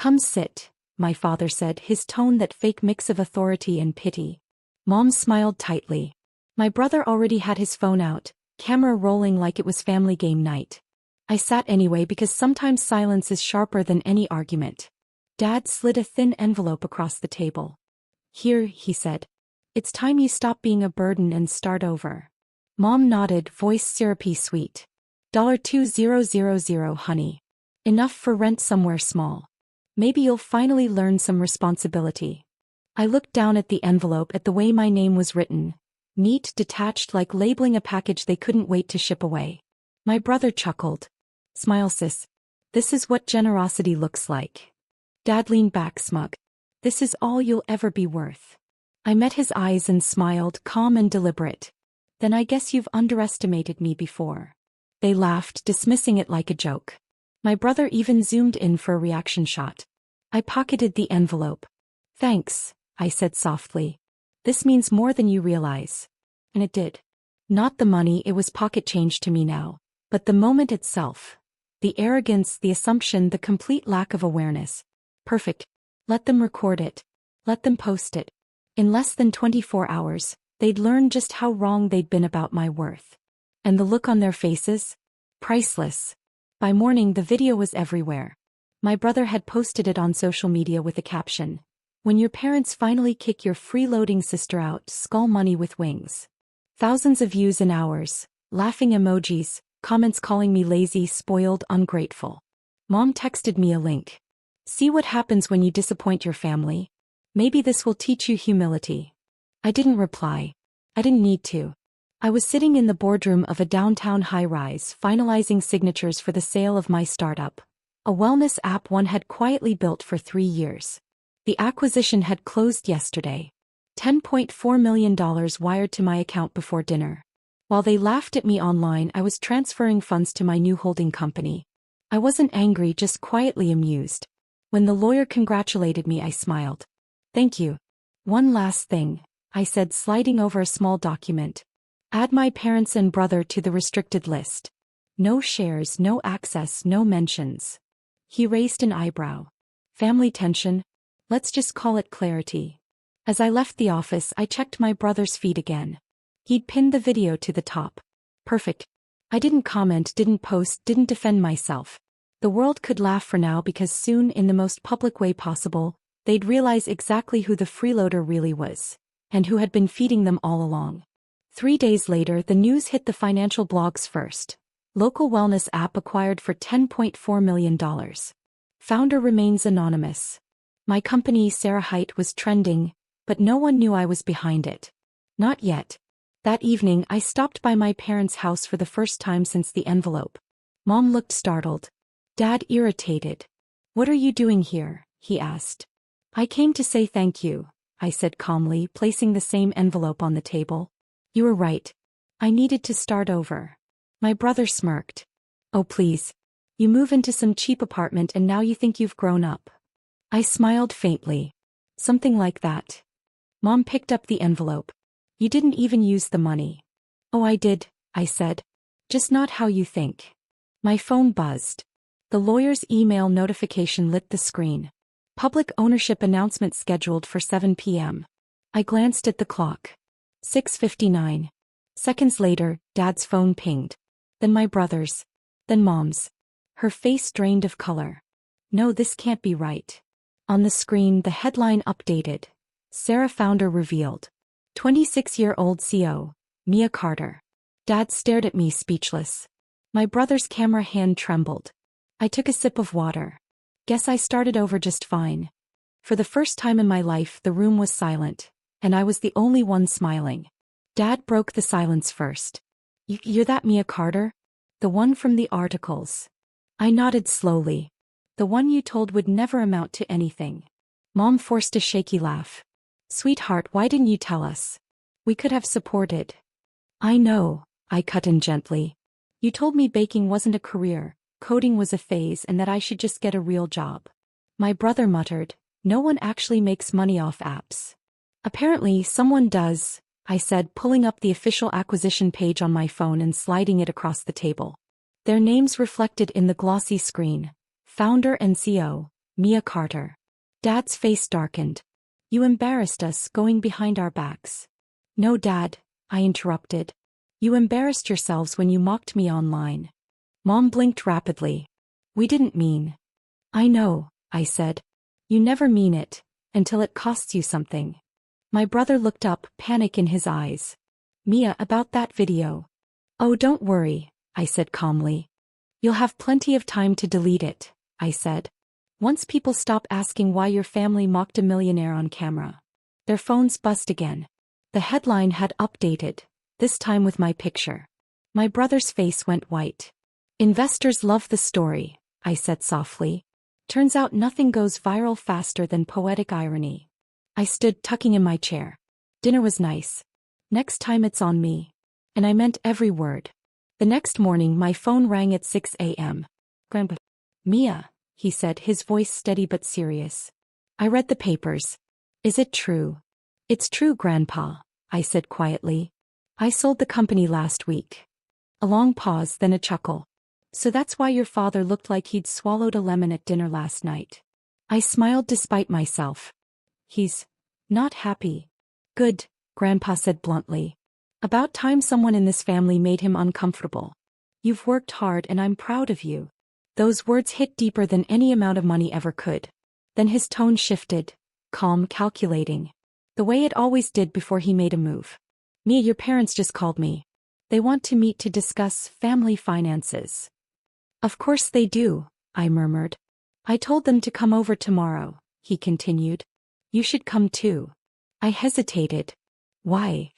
Come sit, my father said, his tone that fake mix of authority and pity. Mom smiled tightly. My brother already had his phone out, camera rolling like it was family game night. I sat anyway because sometimes silence is sharper than any argument. Dad slid a thin envelope across the table. Here, he said. It's time you stop being a burden and start over. Mom nodded, voice syrupy sweet. $2000, honey. Enough for rent somewhere small. Maybe you'll finally learn some responsibility. I looked down at the envelope at the way my name was written. Neat, detached, like labeling a package they couldn't wait to ship away. My brother chuckled. Smile, sis. This is what generosity looks like. Dad leaned back, smug. This is all you'll ever be worth. I met his eyes and smiled, calm and deliberate. Then I guess you've underestimated me before. They laughed, dismissing it like a joke. My brother even zoomed in for a reaction shot. I pocketed the envelope. Thanks, I said softly. This means more than you realize. And it did. Not the money, it was pocket change to me now, but the moment itself. The arrogance, the assumption, the complete lack of awareness. Perfect. Let them record it. Let them post it. In less than 24 hours, they'd learn just how wrong they'd been about my worth. And the look on their faces? Priceless. By morning the video was everywhere. My brother had posted it on social media with a caption. When your parents finally kick your freeloading sister out, skull money with wings. Thousands of views in hours, laughing emojis, comments calling me lazy, spoiled, ungrateful. Mom texted me a link. See what happens when you disappoint your family? Maybe this will teach you humility. I didn't reply. I didn't need to. I was sitting in the boardroom of a downtown high-rise, finalizing signatures for the sale of my startup, a wellness app one had quietly built for 3 years. The acquisition had closed yesterday. $10.4 million wired to my account before dinner. While they laughed at me online, I was transferring funds to my new holding company. I wasn't angry, just quietly amused. When the lawyer congratulated me, I smiled. Thank you. One last thing, I said, sliding over a small document. Add my parents and brother to the restricted list. No shares, no access, no mentions. He raised an eyebrow. Family tension? Let's just call it clarity. As I left the office, I checked my brother's feed again. He'd pinned the video to the top. Perfect. I didn't comment, didn't post, didn't defend myself. The world could laugh for now because soon, in the most public way possible, they'd realize exactly who the freeloader really was, and who had been feeding them all along. 3 days later, the news hit the financial blogs first. Local wellness app acquired for $10.4 million. Founder remains anonymous. My company, syrupy, was trending, but no one knew I was behind it. Not yet. That evening, I stopped by my parents' house for the first time since the envelope. Mom looked startled. Dad irritated. What are you doing here? He asked. I came to say thank you, I said calmly, placing the same envelope on the table. You were right. I needed to start over. My brother smirked. Oh please. You move into some cheap apartment and now you think you've grown up. I smiled faintly. Something like that. Mom picked up the envelope. You didn't even use the money. Oh, I did, I said. Just not how you think. My phone buzzed. The lawyer's email notification lit the screen. Public ownership announcement scheduled for 7 p.m. I glanced at the clock. 6:59. Seconds later, Dad's phone pinged. Then my brother's. Then Mom's. Her face drained of color. No, this can't be right. On the screen, the headline updated. Sarah founder revealed. 26-year-old CO, Mia Carter. Dad stared at me speechless. My brother's camera hand trembled. I took a sip of water. Guess I started over just fine. For the first time in my life, the room was silent, and I was the only one smiling. Dad broke the silence first. You're that Mia Carter? The one from the articles. I nodded slowly. The one you told would never amount to anything. Mom forced a shaky laugh. Sweetheart, why didn't you tell us? We could have supported. I know, I cut in gently. You told me baking wasn't a career, coding was a phase, and that I should just get a real job. My brother muttered, no one actually makes money off apps. Apparently, someone does, I said, pulling up the official acquisition page on my phone and sliding it across the table. Their names reflected in the glossy screen. Founder and CEO, Mia Carter. Dad's face darkened. You embarrassed us going behind our backs. No, Dad, I interrupted. You embarrassed yourselves when you mocked me online. Mom blinked rapidly. We didn't mean. I know, I said. You never mean it, until it costs you something. My brother looked up, panic in his eyes. Mia, about that video. Oh, don't worry, I said calmly. You'll have plenty of time to delete it, I said. Once people stop asking why your family mocked a millionaire on camera. Their phones buzzed again. The headline had updated, this time with my picture. My brother's face went white. Investors love the story, I said softly. Turns out nothing goes viral faster than poetic irony. I stood tucking in my chair. Dinner was nice. Next time it's on me. And I meant every word. The next morning my phone rang at 6 a.m. Grandpa. Mia, he said, his voice steady but serious. I read the papers. Is it true? It's true, Grandpa, I said quietly. I sold the company last week. A long pause, then a chuckle. So that's why your father looked like he'd swallowed a lemon at dinner last night. I smiled despite myself. He's not happy. Good, Grandpa said bluntly. About time someone in this family made him uncomfortable. You've worked hard and I'm proud of you. Those words hit deeper than any amount of money ever could. Then his tone shifted, calm, calculating. The way it always did before he made a move. Mia, your parents just called me. They want to meet to discuss family finances. Of course they do, I murmured. I told them to come over tomorrow, he continued. You should come too. I hesitated. Why?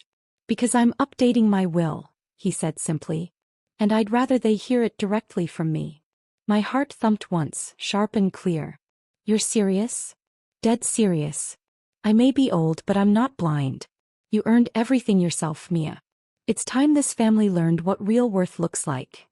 Because I'm updating my will, he said simply. And I'd rather they hear it directly from me. My heart thumped once, sharp and clear. You're serious? Dead serious. I may be old, but I'm not blind. You earned everything yourself, Mia. It's time this family learned what real worth looks like.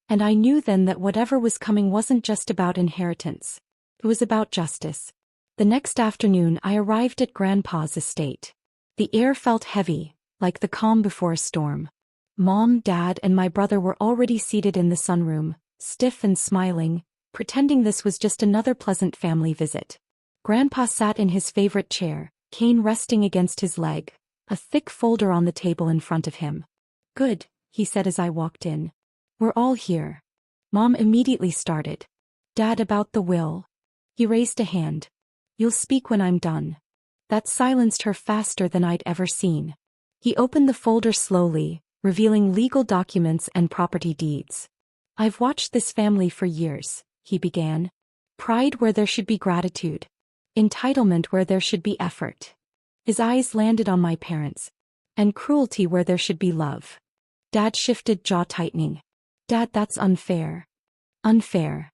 And I knew then that whatever was coming wasn't just about inheritance. It was about justice. The next afternoon I arrived at Grandpa's estate. The air felt heavy, like the calm before a storm. Mom, Dad, and my brother were already seated in the sunroom, stiff and smiling, pretending this was just another pleasant family visit. Grandpa sat in his favorite chair, cane resting against his leg, a thick folder on the table in front of him. Good, he said as I walked in. We're all here. Mom immediately started. Dad, about the will. He raised a hand. You'll speak when I'm done. That silenced her faster than I'd ever seen. He opened the folder slowly, revealing legal documents and property deeds. I've watched this family for years, he began. Pride where there should be gratitude. Entitlement where there should be effort. His eyes landed on my parents. And cruelty where there should be love. Dad shifted, jaw tightening. Dad, that's unfair. Unfair.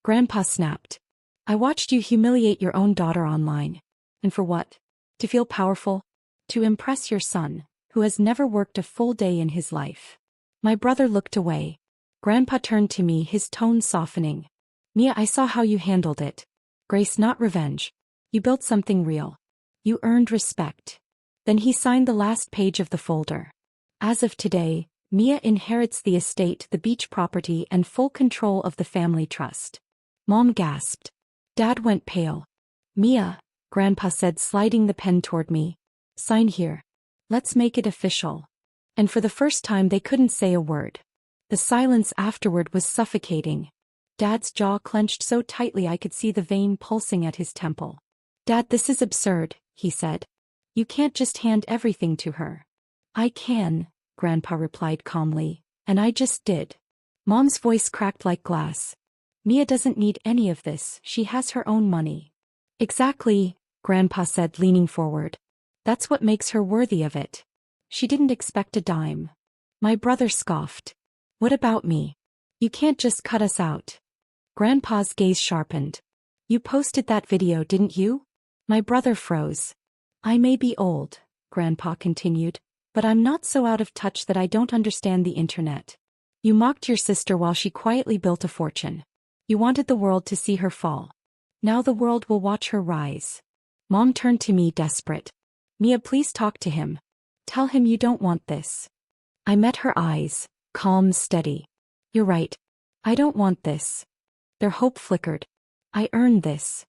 Grandpa snapped. I watched you humiliate your own daughter online. And for what? To feel powerful? To impress your son, who has never worked a full day in his life. My brother looked away. Grandpa turned to me, his tone softening. Mia, I saw how you handled it. Grace, not revenge. You built something real. You earned respect. Then he signed the last page of the folder. As of today, Mia inherits the estate, the beach property, and full control of the family trust. Mom gasped. Dad went pale. Mia, Grandpa said, sliding the pen toward me. Sign here. Let's make it official. And for the first time they couldn't say a word. The silence afterward was suffocating. Dad's jaw clenched so tightly I could see the vein pulsing at his temple. Dad, this is absurd, he said. You can't just hand everything to her. I can, Grandpa replied calmly, and I just did. Mom's voice cracked like glass. Mia doesn't need any of this, she has her own money. Exactly, Grandpa said, leaning forward. That's what makes her worthy of it. She didn't expect a dime. My brother scoffed. What about me? You can't just cut us out. Grandpa's gaze sharpened. You posted that video, didn't you? My brother froze. I may be old, Grandpa continued, but I'm not so out of touch that I don't understand the internet. You mocked your sister while she quietly built a fortune. You wanted the world to see her fall. Now the world will watch her rise. Mom turned to me, desperate. Mia, please talk to him. Tell him you don't want this. I met her eyes, calm, steady. You're right. I don't want this. Their hope flickered. I earned this.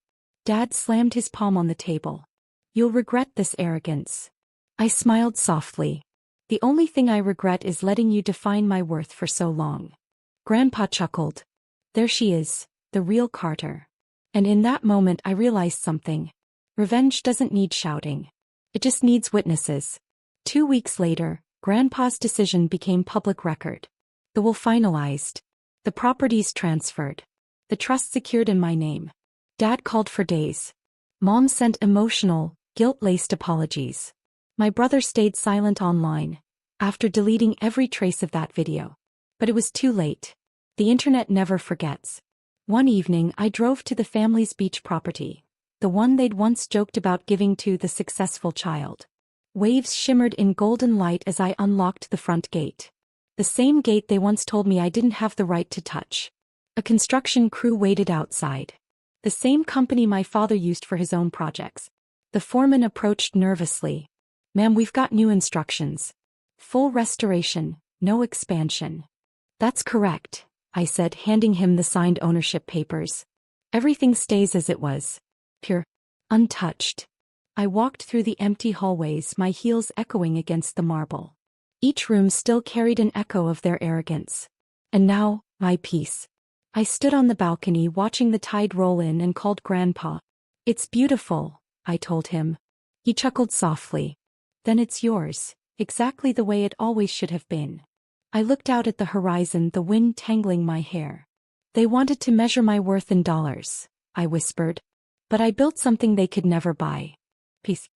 Dad slammed his palm on the table. You'll regret this arrogance. I smiled softly. The only thing I regret is letting you define my worth for so long. Grandpa chuckled. There she is, the real Carter. And in that moment I realized something. Revenge doesn't need shouting. It just needs witnesses. 2 weeks later, Grandpa's decision became public record. The will finalized. The properties transferred. The trust secured in my name. Dad called for days. Mom sent emotional, guilt-laced apologies. My brother stayed silent online, after deleting every trace of that video. But it was too late. The internet never forgets. One evening I drove to the family's beach property, the one they'd once joked about giving to the successful child. Waves shimmered in golden light as I unlocked the front gate. The same gate they once told me I didn't have the right to touch. A construction crew waited outside. The same company my father used for his own projects. The foreman approached nervously. Ma'am, we've got new instructions. Full restoration, no expansion. That's correct, I said, handing him the signed ownership papers. Everything stays as it was. Pure. Untouched. I walked through the empty hallways, my heels echoing against the marble. Each room still carried an echo of their arrogance. And now, my peace. I stood on the balcony watching the tide roll in and called Grandpa. It's beautiful, I told him. He chuckled softly. Then it's yours, exactly the way it always should have been. I looked out at the horizon, the wind tangling my hair. They wanted to measure my worth in dollars, I whispered. But I built something they could never buy. Peace.